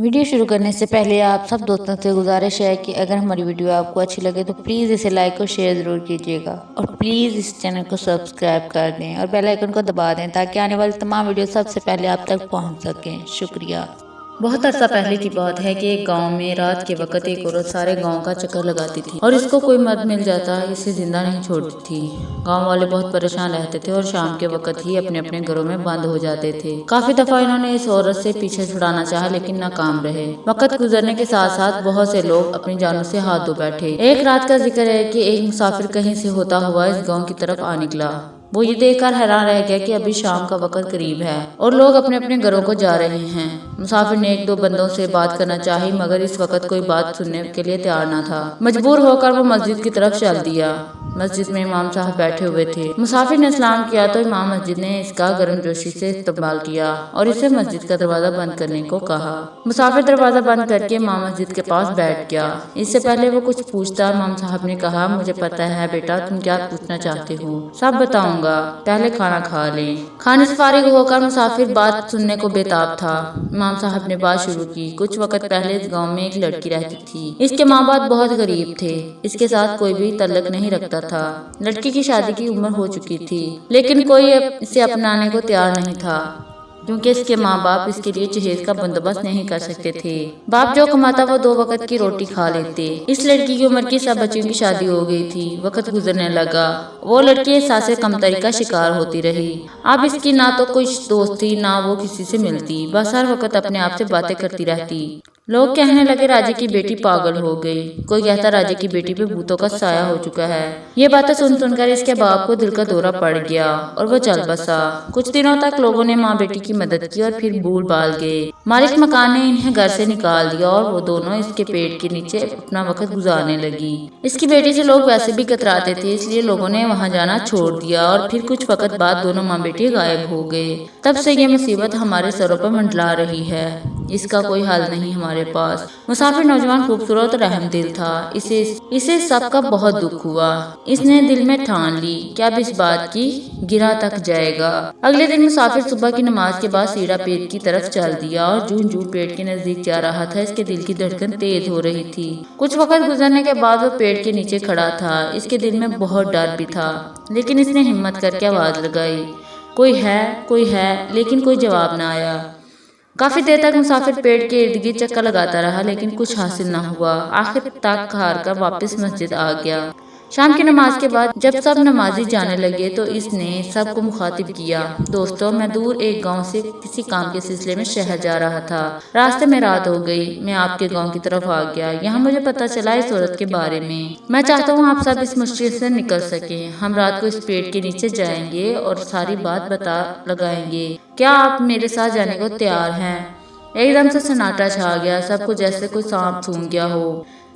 Video شروع کرنے سے پہلے آپ سب دوستوں سے گزارش ہے کہ اگر ہماری ویڈیو آپ کو اچھی لگے تو پلیز اسے لائک اور شیئر ضرور کیجیے گا، اور پلیز اس چینل کو سبسکرائب کر دیں اور بیل آئیکن کو دبا دیں تاکہ آنے والی تمام ویڈیو سب سے پہلے آپ تک پہنچ سکیں۔ شکریہ۔ بہت عرصہ پہلے کی بات ہے کہ ایک گاؤں میں رات کے وقت ایک عورت سارے گاؤں کا چکر لگاتی تھی، اور اس کو کوئی مرد مل جاتا اسے زندہ نہیں چھوڑتی تھی۔ گاؤں والے بہت پریشان رہتے تھے اور شام کے وقت ہی اپنے اپنے گھروں میں بند ہو جاتے تھے۔ کافی دفعہ انہوں نے اس عورت سے پیچھے چھڑانا چاہا لیکن ناکام رہے۔ وقت گزرنے کے ساتھ ساتھ بہت سے لوگ اپنی جانوں سے ہاتھ دھو بیٹھے۔ ایک رات کا ذکر ہے کہ ایک مسافر کہیں سے ہوتا ہوا اس گاؤں کی طرف آ نکلا۔ وہ یہ دیکھ کر حیران رہ گیا کہ ابھی شام کا وقت قریب ہے اور لوگ اپنے اپنے گھروں کو جا رہے ہیں۔ مسافر نے ایک دو بندوں سے بات کرنا چاہی مگر اس وقت کوئی بات سننے کے لیے تیار نہ تھا۔ مجبور ہو کر وہ مسجد کی طرف چل دیا۔ مسجد میں امام صاحب بیٹھے ہوئے تھے۔ مسافر نے سلام کیا تو امام مسجد نے اس کا گرم جوشی سے استقبال کیا اور اسے مسجد کا دروازہ بند کرنے کو کہا۔ مسافر دروازہ بند کر کے امام مسجد کے پاس بیٹھ گیا۔ اس سے پہلے وہ کچھ پوچھتا امام صاحب نے کہا، مجھے پتا ہے بیٹا تم کیا پوچھنا چاہتے ہو، سب بتاؤں گا، پہلے کھانا کھا لیں۔ کھانے سے فارغ ہو کر مسافر بات سننے کو بےتاب تھا۔ امام صاحب نے بات شروع کی۔ کچھ وقت پہلے اس گاؤں میں ایک لڑکی رہتی تھی۔ اس کے ماں باپ بہت غریب تھے۔ اس کے ساتھ کوئی بھی تعلق نہیں رکھتا تھا۔ لڑکی کی شادی کی عمر ہو چکی تھی لیکن کوئی اسے اپنانے کو تیار نہیں تھا کیونکہ اس کے ماں باپ اس کے لیے جہیز کا بندوبست نہیں کر سکتے تھے۔ باپ جو کماتا وہ 2 وقت کی روٹی کھا لیتے۔ اس لڑکی کی عمر کی سب بچیوں کی شادی ہو گئی تھی۔ وقت گزرنے لگا، وہ لڑکی احساس کمتری کا شکار ہوتی رہی۔ اب اس کی نہ تو کوئی دوست تھی نہ وہ کسی سے ملتی، بس ہر وقت اپنے آپ سے باتیں کرتی رہتی۔ لوگ کہنے لگے راجے کی بیٹی پاگل ہو گئی، کوئی کہتا راجے کی بیٹی پہ بھوتوں کا سایہ ہو چکا ہے۔ یہ باتیں سن سن کر اس کے باپ کو دل کا دورہ پڑ گیا اور وہ چل بسا۔ کچھ دنوں تک لوگوں نے ماں بیٹی کی مدد کی اور پھر بھول بھال گئے۔ مالک مکان نے انہیں گھر سے نکال دیا اور وہ دونوں اس کے پیٹ کے نیچے اپنا وقت گزارنے لگی۔ اس کی بیٹی سے لوگ ویسے بھی کتراتے تھے اس لیے لوگوں نے وہاں جانا چھوڑ دیا اور پھر کچھ وقت بعد دونوں ماں بیٹی غائب ہو گئے۔ تب سے یہ مصیبت ہمارے سروں پر منڈلا رہی ہے، اس کا کوئی حل نہیں ہمارے پاس۔ مسافر نوجوان خوبصورت رحم دل تھا، اسے سب کا بہت دکھ ہوا۔ اس نے دل میں ٹھان لی کہ اب اس بات کی گرہ تک جائے گا۔ اگلے دن مسافر صبح کی نماز کے بعد سیدھا پیٹ کی طرف چل دیا اور جوں جوں پیٹ کے نزدیک جا رہا تھا اس کے دل کی دھڑکن تیز ہو رہی تھی۔ کچھ وقت گزرنے کے بعد وہ پیٹ کے نیچے کھڑا تھا۔ اس کے دل میں بہت ڈر بھی تھا لیکن اس نے ہمت کر کے آواز لگائی، کوئی ہے، لیکن کوئی جواب نہ آیا۔ کافی دیر تک مسافر پیڑ کے ارد گرد چکر لگاتا رہا لیکن کچھ حاصل نہ ہوا۔ آخر تک ہار کر واپس مسجد آ گیا۔ شام کی نماز کے بعد جب سب نمازی جانے لگے تو اس نے سب کو مخاطب کیا، دوستو میں دور ایک گاؤں سے کسی کام کے سلسلے میں شہر جا رہا تھا۔ راستے میں رات ہو گئی، میں آپ کے گاؤں کی طرف آ گیا۔ یہاں مجھے پتا چلا اس عورت کے بارے میں چاہتا ہوں آپ سب اس مشکل سے نکل سکیں۔ ہم رات کو اس پیڑ کے نیچے جائیں گے اور ساری بات پتا لگائیں گے۔ کیا آپ میرے ساتھ جانے کو تیار ہیں؟ ایک دم سے سناٹا چھا گیا، سب کو جیسے کوئی سانپ سونگھ گیا ہو۔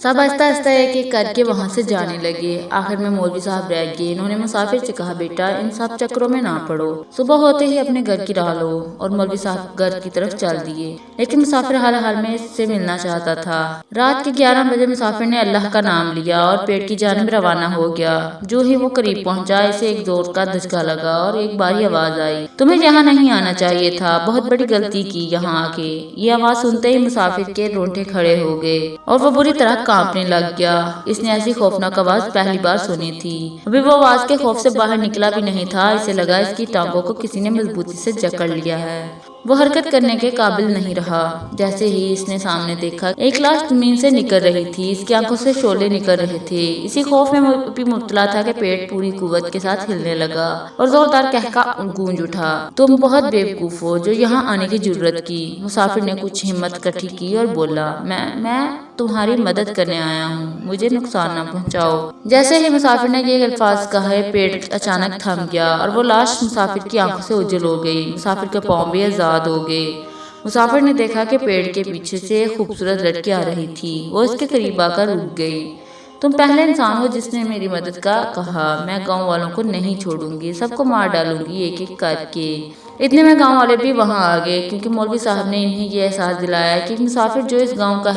سب آہستہ آہستہ ایک ایک کر کے وہاں سے جانے لگے۔ آخر میں مولوی صاحب رہ گئے۔ انہوں نے مسافر سے کہا، بیٹا ان سب چکروں میں نہ پڑو، صبح ہوتے ہی اپنے گھر کی راہ لو۔ اور مولوی صاحب گھر کی طرف چل دیے لیکن مسافر ہر حال میں اس سے ملنا چاہتا تھا۔ رات کے 11 بجے مسافر نے اللہ کا نام لیا اور پیٹ کی جانب روانہ ہو گیا۔ جو ہی وہ قریب پہنچا اسے ایک زور کا دھچکا لگا اور ایک باری آواز آئی، تمہیں یہاں نہیں آنا چاہیے تھا، بہت بڑی غلطی کی یہاں آ کے۔ یہ آواز سنتے ہی مسافر کے رونگٹے کھڑے ہو گئے اور وہ بری طرح کانپنے لگ گیا۔ اس نے ایسی خوفناک آواز پہلی بار سنی تھی۔ ابھی وہ آواز کے خوف سے باہر نکلا بھی نہیں تھا، اسے لگا اس کی ٹانگوں کو کسی نے مضبوطی سے جکڑ لیا ہے۔ وہ حرکت کرنے کے قابل نہیں رہا۔ جیسے ہی اس نے سامنے دیکھا ایک لاش زمین سے نکل رہی تھی، اس کی آنکھوں سے شعلے نکل رہے تھے۔ اسی خوف میں بھی مبتلا تھا کہ پیٹ پوری قوت کے ساتھ ہلنے لگا اور زوردار قہقہ گونج اٹھا، تم بہت بیوقوف ہو جو یہاں آنے کی جرت کی۔ مسافر نے کچھ ہمت اکٹھی کی اور بولا، میں تمہاری مدد کرنے آیا ہوں، مجھے نقصان نہ پہنچاؤ۔ جیسے ہی مسافر نے یہ الفاظ کہے پیٹ اچانک تھم گیا اور وہ لاش مسافر کی آنکھوں سے اوجھل ہو گئی۔ مسافر کے پاؤں بھی آزاد ہو گئے۔ مسافر نے دیکھا کہ پیڑ کے پیچھے سے ایک خوبصورت لڑکی آ رہی تھی۔ وہ اس کے قریب آ کر رک گئی۔ تم پہلے انسان ہو جس نے میری مدد کا کہا، میں گاؤں والوں کو نہیں چھوڑوں گی، سب کو مار ڈالوں گی ایک ایک کر کے۔ اتنے میں گاؤں والے بھی وہاں آ گئے کیونکہ مولوی صاحب نے انہیں یہ احساس دلایا کہ مسافر جو اس گاؤں کا